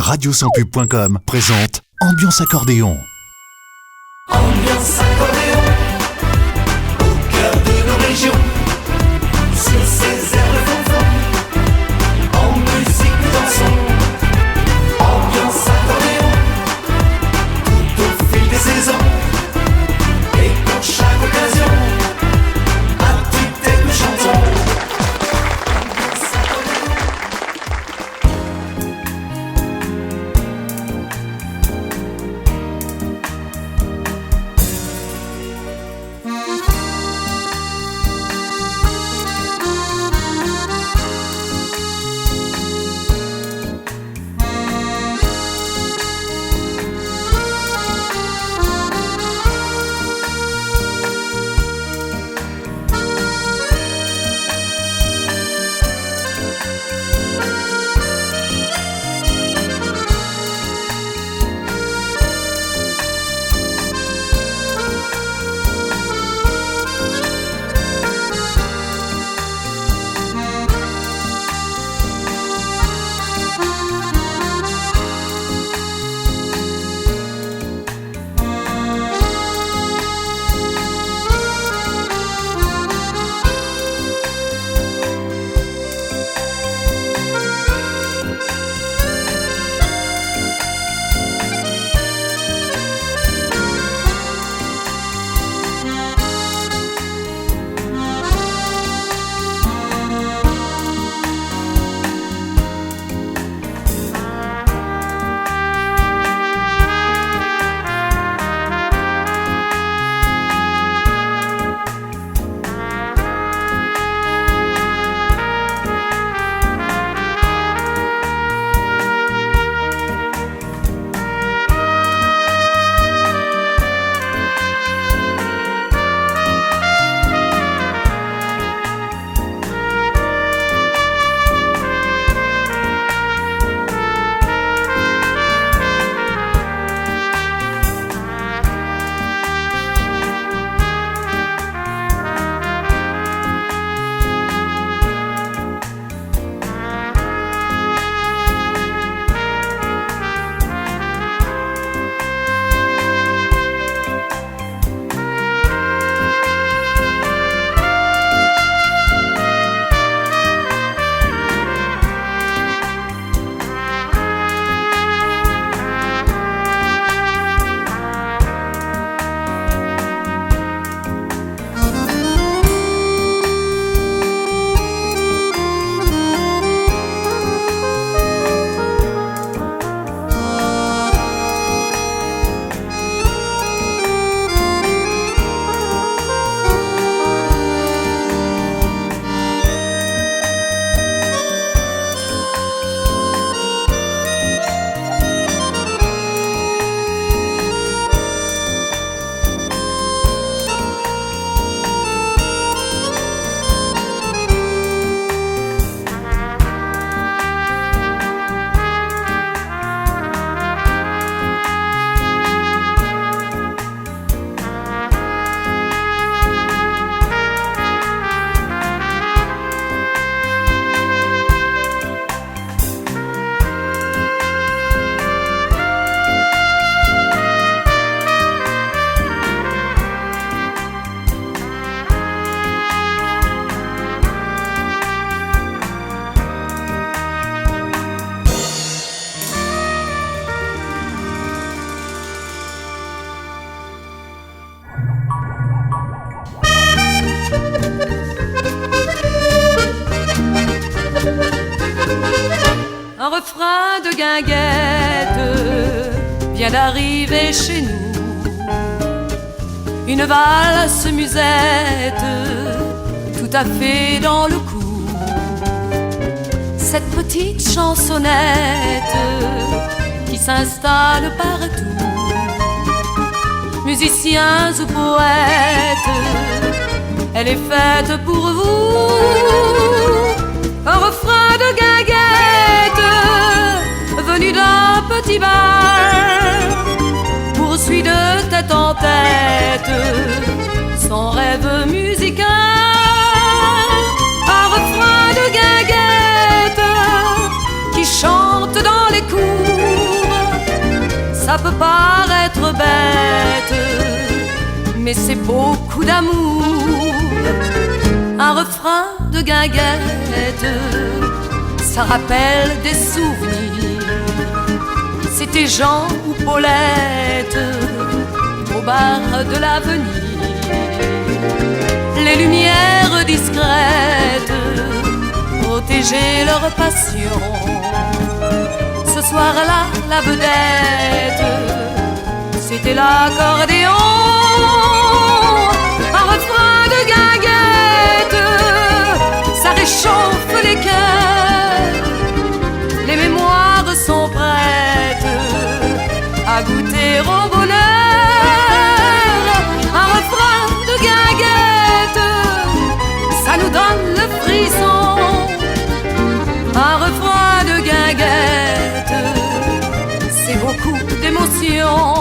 Radiosanspub.com présente Ambiance Accordéon. Ambiance accordéon, au cœur de nos régions, sur ces airs de fanfan, en musique nous dansons. Ambiance accordéon, tout au fil des saisons, et pour chaque occasion, à tue-tête nous chantons. Ambiance accordéon. Un refrain de guinguette vient d'arriver chez nous. Une valse musette tout à fait dans le coup. Cette petite chansonnette qui s'installe partout. Musiciens ou poètes, elle est faite pour vous. Un refrain de guinguette venu d'un petit bar poursuit de tête en tête son rêve musical. Un refrain de guinguette qui chante dans les cours ça peut paraître bête, mais c'est beaucoup d'amour. Un refrain de guinguette, ça rappelle des souvenirs. C'était Jean ou Paulette au bar de l'avenir. Les lumières discrètes protégeaient leur passion. Ce soir-là, la vedette, c'était l'accordéon. Un refrain de guinguette, ça réchauffe les cœurs. Les mémoires sont prêtes à goûter au bonheur. Un refrain de guinguette, ça nous donne le frisson. Un refrain de guinguette, c'est beaucoup d'émotions.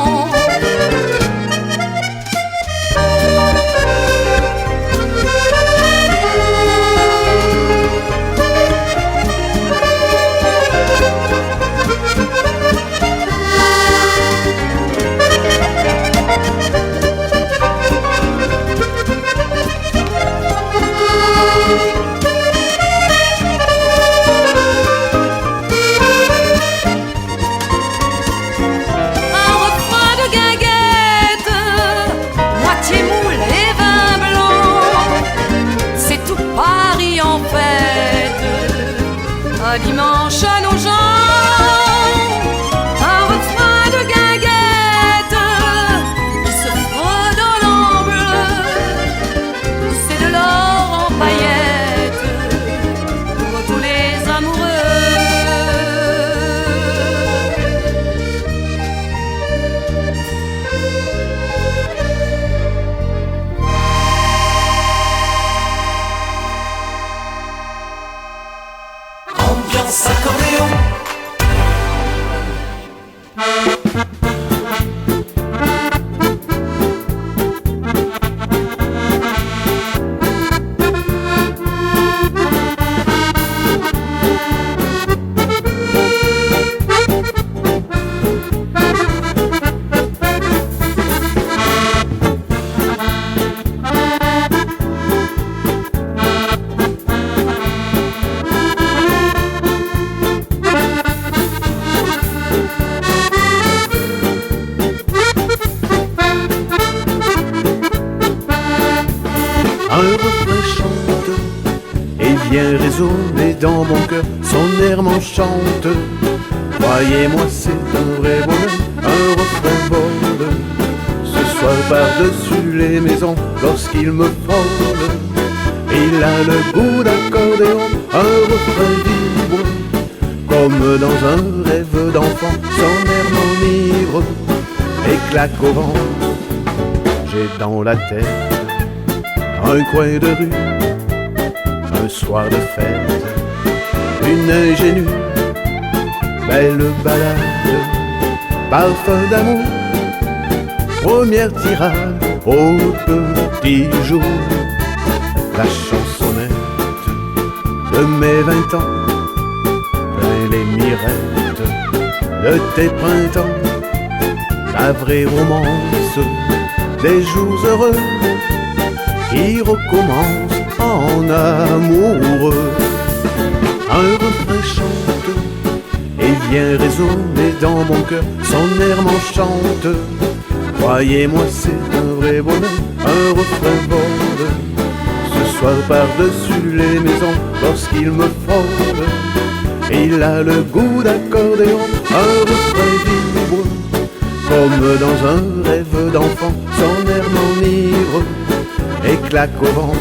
Un dimanche à nos gens, un refrain de guinguette qui se fredonne en bleu. C'est de l'or en paillettes pour tous les amoureux. Ambiance accordéon. Un refrain chante et vient résonner dans mon cœur. Son air m'enchante. Croyez-moi, c'est un vrai bonheur. Un refrain vole ce soir par-dessus les maisons lorsqu'il me frôle. Il a le goût d'accordéon. Un refrain vibre comme dans un rêve d'enfant. Son air m'enivre et claque au vent. J'ai dans la tête un coin de rue, un soir de fête, une ingénue, belle balade, parfum d'amour, première tirade au petit jour. La chansonnette de mes 20 ans, plein les mirettes de tes printemps, la vraie romance des jours heureux qui recommence en amoureux. Un refrain chante et vient résonner dans mon cœur. Son air m'enchante. Croyez-moi, c'est un vrai bonheur. Un refrain vole ce soir par-dessus les maisons lorsqu'il me frôle. Il a le goût d'accordéon. Un refrain vibre comme dans un rêve d'enfant. Son air m'enivre et claque au vent.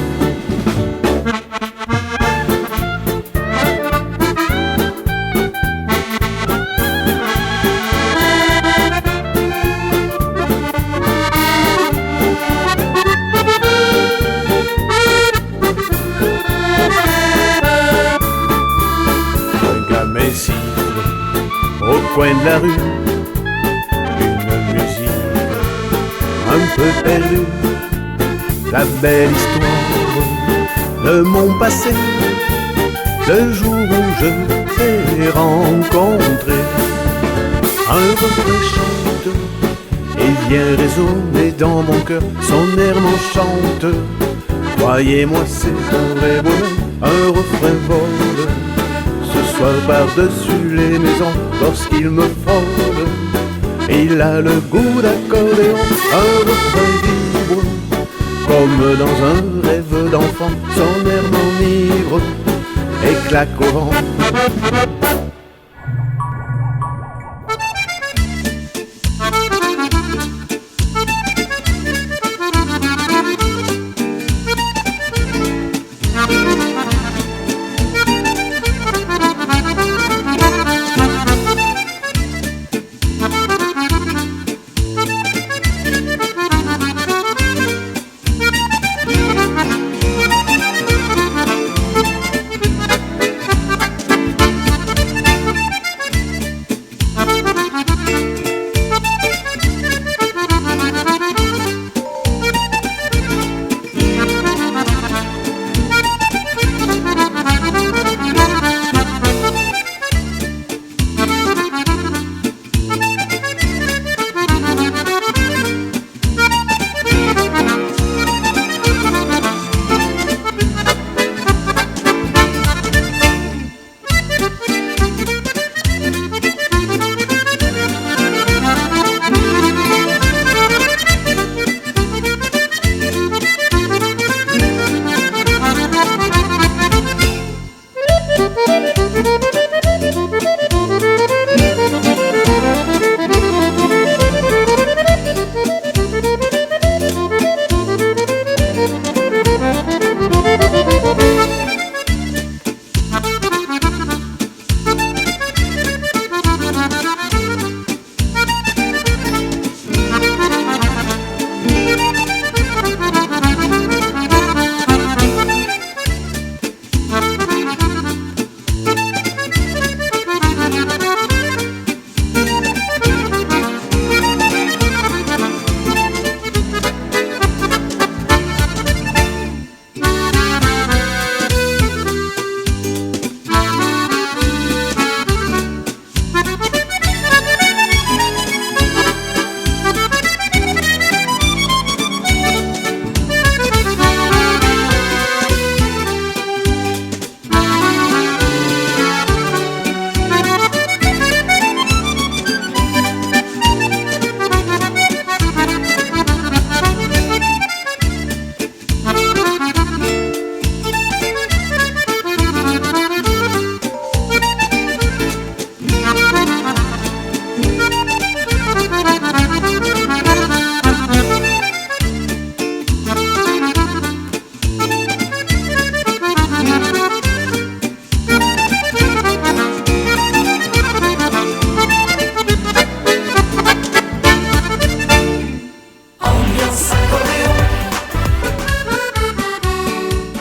Un gamin siffle au coin de la rue, une musique un peu perdue. La belle histoire de mon passé, le jour où je t'ai rencontré. un refrain chante et vient résonner dans mon cœur, son air m'enchante. Croyez-moi, c'est un vrai bonheur, un refrain vole ce soir par-dessus les maisons lorsqu'il me frôle. Il a le goût d'accordéon, un refrain vibre comme dans un rêve d'enfant, son air m'enivre et claque au vent.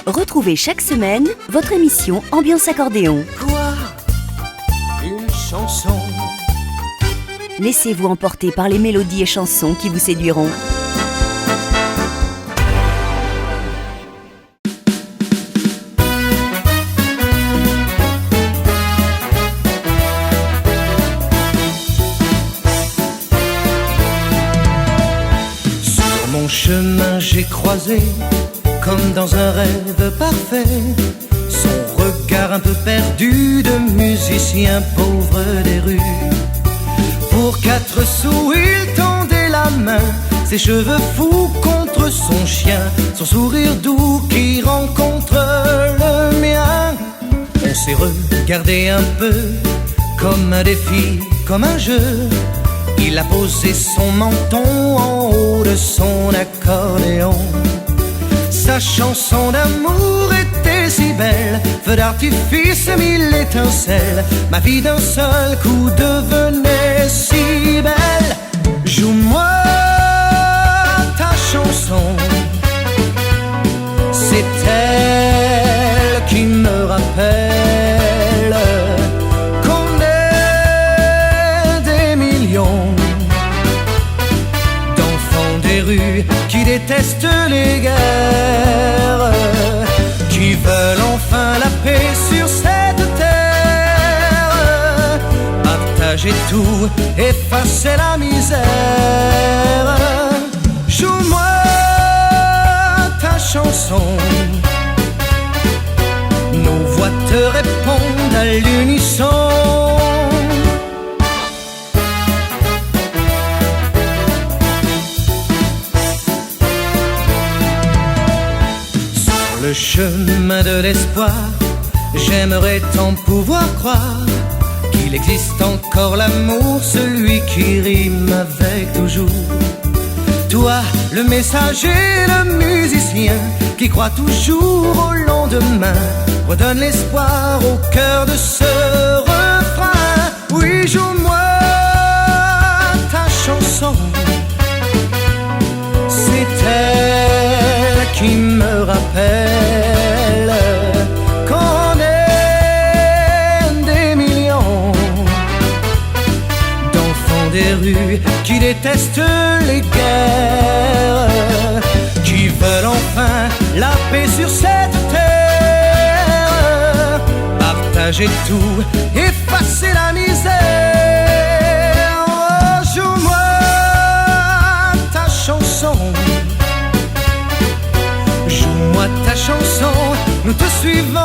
Retrouvez chaque semaine votre émission Ambiance Accordéon. Quoi? Une chanson? Laissez-vous emporter par les mélodies et chansons qui vous séduiront. Sur mon chemin j'ai croisé, comme dans un rêve parfait, son regard un peu perdu de musicien pauvre des rues. Pour 4 sous il tendait la main, ses cheveux fous contre son chien, son sourire doux qui rencontre le mien. On s'est regardé un peu, comme un défi, comme un jeu. Il a posé son menton en haut de son accordéon. Sa chanson d'amour était si belle, feu d'artifice, 1000 étincelles. Ma vie d'un seul coup devenait si belle. Joue-moi ta chanson, c'est elle qui me rappelle qu'on est des millions d'enfants des rues qui détestent les guerres, qui veulent enfin la paix sur cette terre. partager tout, effacer la misère. Joue-moi ta chanson, nos voix te répondent à l'unisson. Sur le chemin de l'espoir, j'aimerais tant pouvoir croire qu'il existe encore l'amour, celui qui rime avec toujours. Toi, le messager, le musicien, qui croit toujours au lendemain, redonne l'espoir au cœur de ce refrain. Oui, joue-moi ta chanson, c'est elle qui me rappelle qu'on est des millions d'enfants des rues qui détestent les guerres, qui veulent enfin la paix sur cette terre, partager tout, effacer la misère. Oh, joue-moi ta chanson, joue-moi ta chanson, nous te suivons.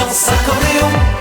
ambiance accordéon.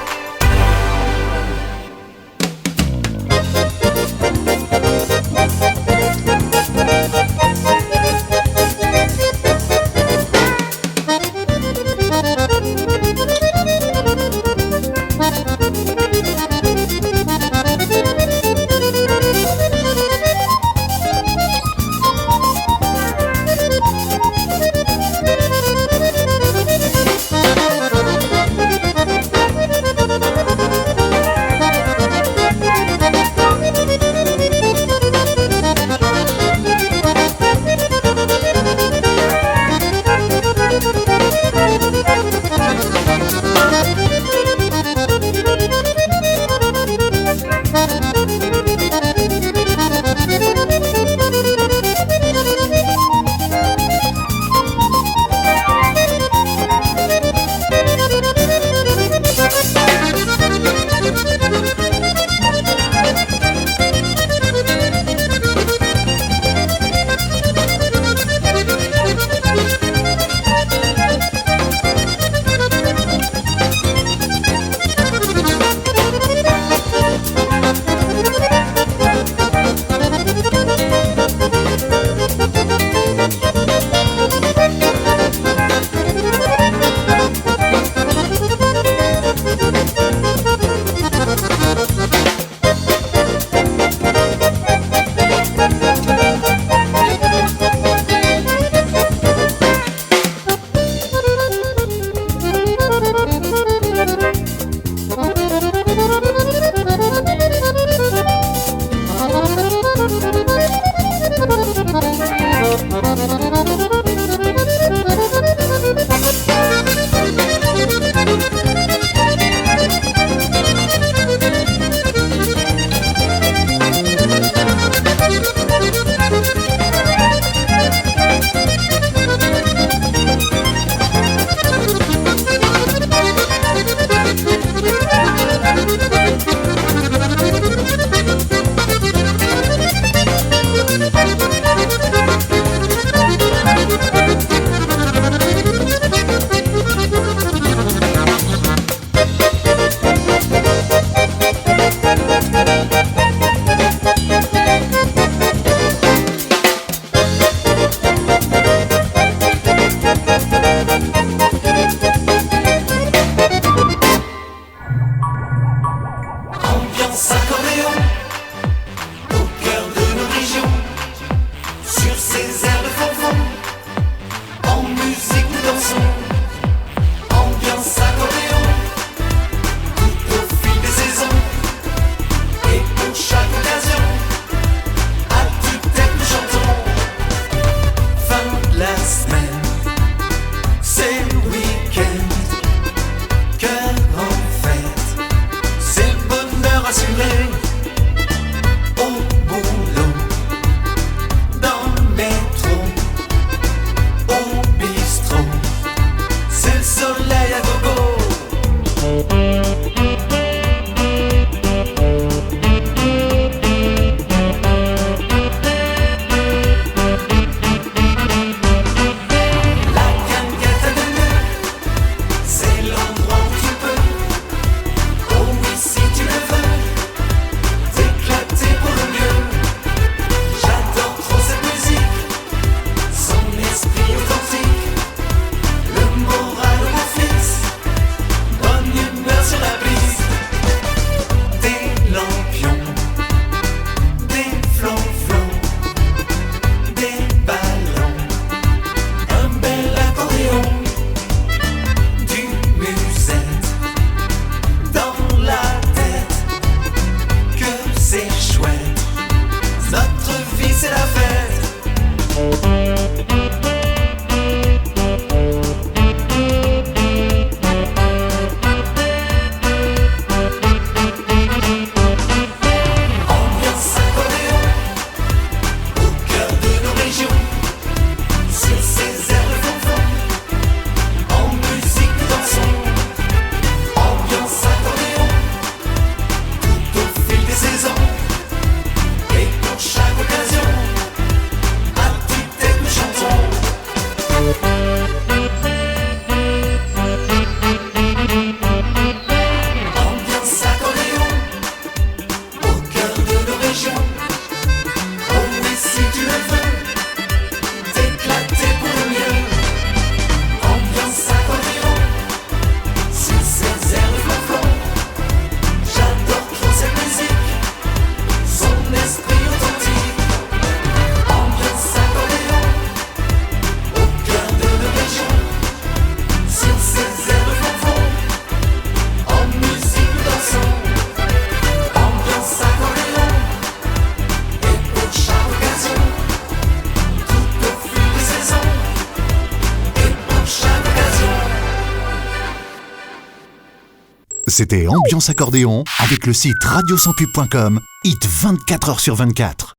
C'était Ambiance Accordéon avec le site radiosanspub.com, hit 24h sur 24.